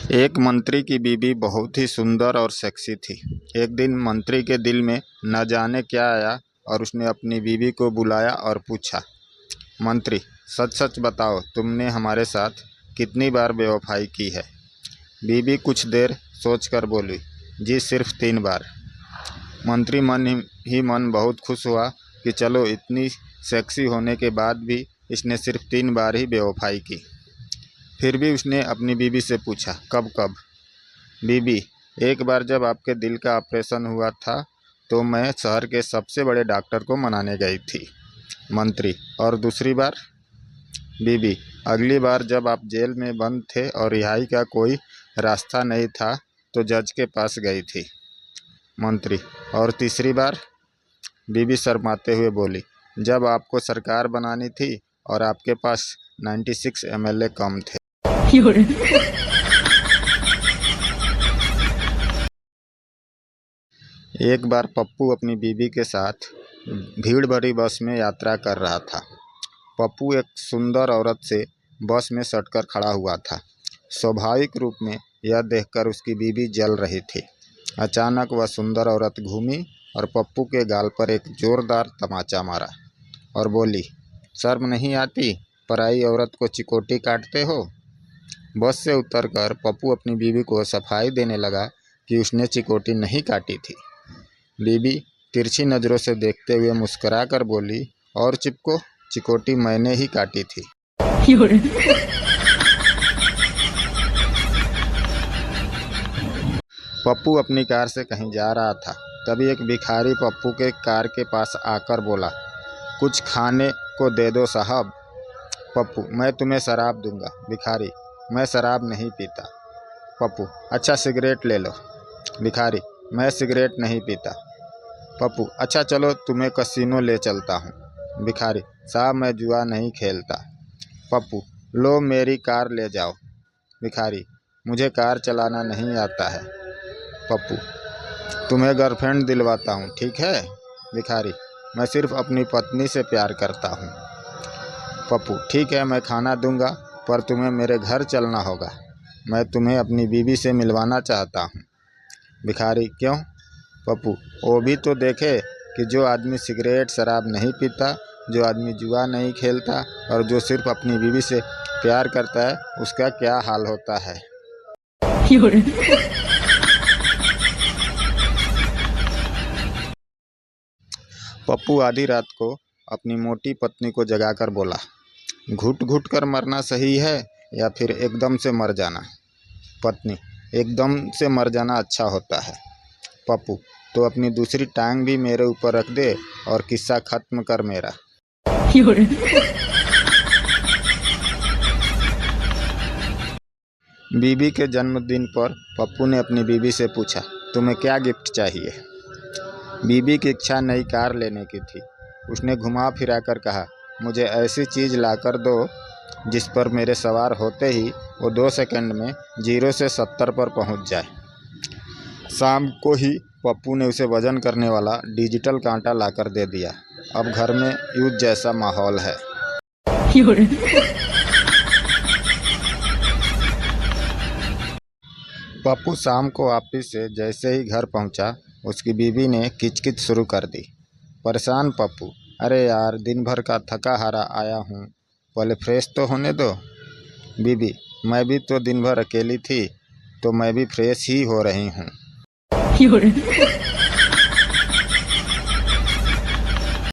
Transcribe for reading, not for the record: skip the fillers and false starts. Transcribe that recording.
एक मंत्री की बीवी बहुत ही सुंदर और सेक्सी थी। एक दिन मंत्री के दिल में न जाने क्या आया और उसने अपनी बीवी को बुलाया और पूछा, मंत्री, सच सच बताओ, तुमने हमारे साथ कितनी बार बेवफाई की है। बीवी कुछ देर सोचकर बोली, जी सिर्फ 3 बार। मंत्री मन ही मन बहुत खुश हुआ कि चलो, इतनी सेक्सी होने के बाद भी इसने सिर्फ 3 बार ही बेवफाई की। फिर भी उसने अपनी बीवी से पूछा, कब कब। बीबी, एक बार जब आपके दिल का ऑपरेशन हुआ था तो मैं शहर के सबसे बड़े डॉक्टर को मनाने गई थी। मंत्री, और दूसरी बार। बीबी, अगली बार जब आप जेल में बंद थे और रिहाई का कोई रास्ता नहीं था तो जज के पास गई थी। मंत्री, और तीसरी बार। बीबी शर्माते हुए बोली, जब आपको सरकार बनानी थी और आपके पास 96 एमएलए कम थे। एक बार पप्पू अपनी बीवी के साथ भीड़ भरी बस में यात्रा कर रहा था। पप्पू एक सुंदर औरत से बस में सटकर खड़ा हुआ था। स्वाभाविक रूप में यह देखकर उसकी बीवी जल रही थी। अचानक वह सुंदर औरत घूमी और पप्पू के गाल पर एक जोरदार तमाचा मारा और बोली, शर्म नहीं आती, पराई औरत को चिकोटी काटते हो। बस से उतरकर पप्पू अपनी बीवी को सफाई देने लगा कि उसने चिकोटी नहीं काटी थी। बीबी तिरछी नज़रों से देखते हुए मुस्कुराकर बोली, और चिपको, चिकोटी मैंने ही काटी थी। पप्पू अपनी कार से कहीं जा रहा था। तभी एक भिखारी पप्पू के कार के पास आकर बोला, कुछ खाने को दे दो साहब। पप्पू, मैं तुम्हें शराब दूंगा। भिखारी, मैं शराब नहीं पीता। पप्पू, अच्छा सिगरेट ले लो। भिखारी, मैं सिगरेट नहीं पीता। पप्पू, अच्छा चलो, तुम्हें कसिनो ले चलता हूँ। भिखारी, साहब मैं जुआ नहीं खेलता। पप्पू, लो मेरी कार ले जाओ। भिखारी, मुझे कार चलाना नहीं आता है। पप्पू, तुम्हें गर्लफ्रेंड दिलवाता हूँ, ठीक है। भिखारी, मैं सिर्फ अपनी पत्नी से प्यार करता हूँ। पप्पू, ठीक है, मैं खाना दूंगा, पर तुम्हें मेरे घर चलना होगा। मैं तुम्हें अपनी बीवी से मिलवाना चाहता हूँ। भिखारी, क्यों। पप्पू, वो भी तो देखे कि जो आदमी सिगरेट शराब नहीं पीता, जो आदमी जुआ नहीं खेलता और जो सिर्फ अपनी बीवी से प्यार करता है, उसका क्या हाल होता है। पप्पू आधी रात को अपनी मोटी पत्नी को जगाकर बोला, घुट घुट कर मरना सही है या फिर एकदम से मर जाना। पत्नी, एकदम से मर जाना अच्छा होता है। पप्पू, तो अपनी दूसरी टांग भी मेरे ऊपर रख दे और किस्सा खत्म कर मेरा। बीबी के जन्मदिन पर पप्पू ने अपनी बीवी से पूछा, तुम्हें क्या गिफ्ट चाहिए। बीबी की इच्छा नई कार लेने की थी। उसने घुमा फिरा कर कहा, मुझे ऐसी चीज़ ला कर दो जिस पर मेरे सवार होते ही वो 2 सेकंड में 0 से 70 पर पहुंच जाए। शाम को ही पप्पू ने उसे वजन करने वाला डिजिटल कांटा लाकर दे दिया। अब घर में युद्ध जैसा माहौल है। पप्पू शाम को ऑफिस से जैसे ही घर पहुंचा, उसकी बीवी ने किचकिच शुरू कर दी। परेशान पप्पू, अरे यार, दिन भर का थका हारा आया हूँ, पहले फ्रेश तो होने दो। बीबी, मैं भी तो दिन भर अकेली थी, तो मैं भी फ्रेश ही हो रही हूँ।